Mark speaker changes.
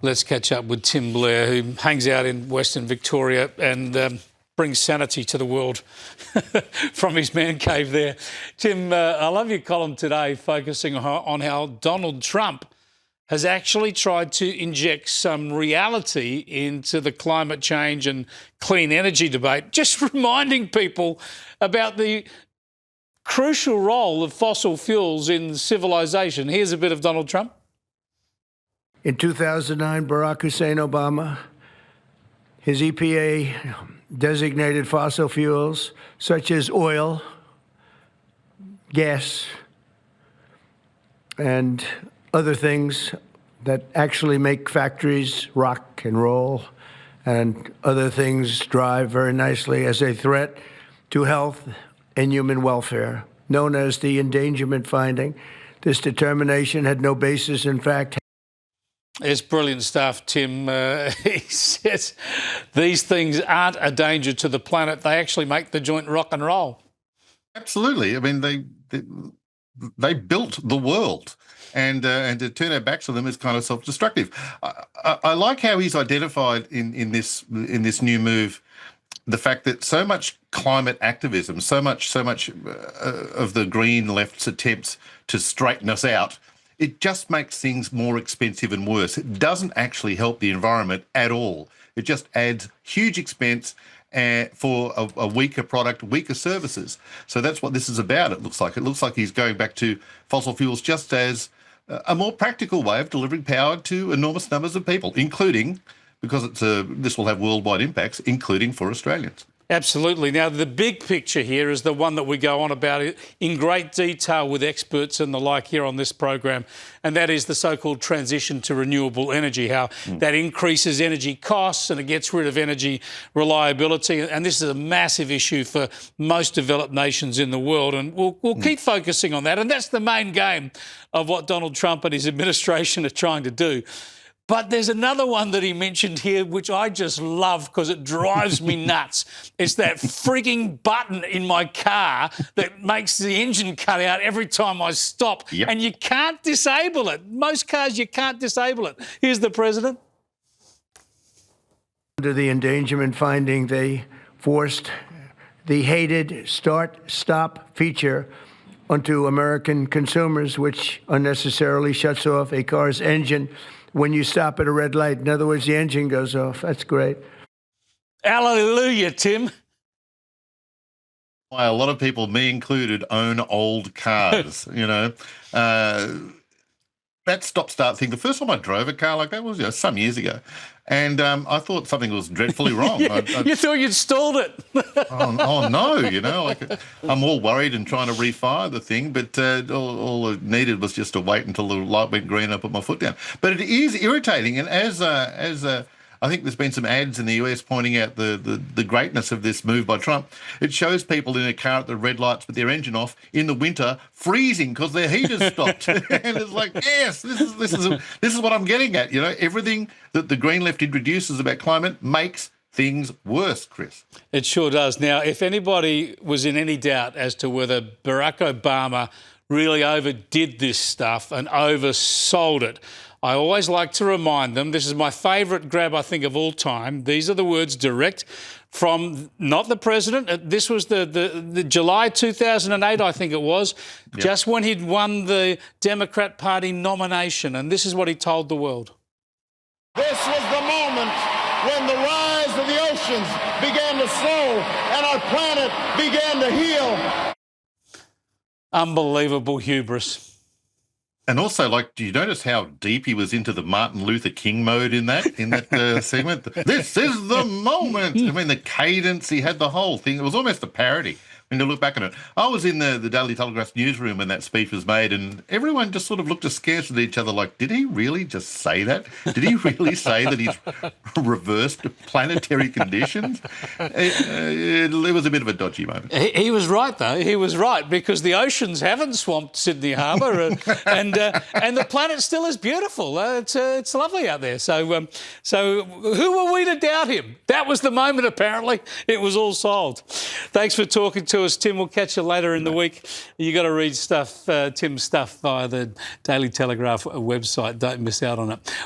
Speaker 1: Let's catch up with Tim Blair, who hangs out in Western Victoria and brings sanity to the world from his man cave there. Tim, I love your column today focusing on how Donald Trump has actually tried to inject some reality into the climate change and clean energy debate, just reminding people about the crucial role of fossil fuels in civilisation. Here's a bit of Donald Trump.
Speaker 2: In 2009, Barack Hussein Obama, his EPA designated fossil fuels such as oil, gas, and other things that actually make factories rock and roll and other things drive very nicely as a threat to health and human welfare, known as the endangerment finding. This determination had no basis in fact.
Speaker 1: It's brilliant stuff, Tim. He says these things aren't a danger to the planet. They actually make the joint rock and roll.
Speaker 3: Absolutely. I mean, they built the world, and to turn our backs on them is kind of self-destructive. I like how he's identified in this new move the fact that so much climate activism, so much of the Green left's attempts to straighten us out, it just makes things more expensive and worse. It doesn't actually help the environment at all. It just adds huge expense for a weaker product, weaker services. So that's what this is about, it looks like. It looks like he's going back to fossil fuels just as a more practical way of delivering power to enormous numbers of people, including, because this will have worldwide impacts, including for Australians.
Speaker 1: Absolutely. Now, the big picture here is the one that we go on about in great detail with experts and the like here on this program, and that is the so-called transition to renewable energy, how that increases energy costs and it gets rid of energy reliability. And this is a massive issue for most developed nations in the world, and we'll keep focusing on that. And that's the main game of what Donald Trump and his administration are trying to do. But there's another one that he mentioned here, which I just love because it drives me nuts. It's that freaking button in my car that makes the engine cut out every time I stop. Yep. And you can't disable it. Most cars, you can't disable it. Here's the president.
Speaker 2: Under the endangerment finding, they forced the hated start-stop feature onto American consumers, which unnecessarily shuts off a car's engine when you stop at a red light. In other words, the engine goes off. That's great.
Speaker 1: Hallelujah, Tim.
Speaker 3: Why a lot of people, me included, own old cars, you know. That stop-start thing, the first time I drove a car like that was some years ago. And I thought something was dreadfully wrong.
Speaker 1: You thought you'd stalled it.
Speaker 3: oh, no, you know. I'm all worried and trying to refire the thing, but all it needed was just to wait until the light went green and I put my foot down. But it is irritating. And as I think there's been some ads in the US pointing out the greatness of this move by Trump. It shows people in a car at the red lights with their engine off in the winter, freezing because their heater's stopped. And it's like, yes, this is what I'm getting at. You know, everything that the Green left introduces about climate makes things worse, Chris.
Speaker 1: It sure does. Now, if anybody was in any doubt as to whether Barack Obama really overdid this stuff and oversold it, I always like to remind them, this is my favourite grab, I think, of all time. These are the words direct from not the president. This was the July 2008, I think it was, yep. Just when he'd won the Democrat Party nomination. And this is what he told the world.
Speaker 4: This was the moment when the rise of the oceans began to slow and our planet began to heal.
Speaker 1: Unbelievable hubris.
Speaker 3: And also, do you notice how deep he was into the Martin Luther King mode in that segment? This is the moment. I mean, the cadence, he had the whole thing. It was almost a parody. When you look back on it, I was in the Daily Telegraph newsroom when that speech was made, and everyone just sort of looked askance at each other like, did he really just say that? Did he really say that he's reversed planetary conditions? It was a bit of a dodgy moment.
Speaker 1: He was right, though. He was right, because the oceans haven't swamped Sydney Harbour, and the planet still is beautiful. It's lovely out there. So who were we to doubt him? That was the moment, apparently. It was all solved. Thanks for talking to us, Tim. We'll catch you later in the week. You got to read Tim's stuff via the Daily Telegraph website. Don't miss out on it.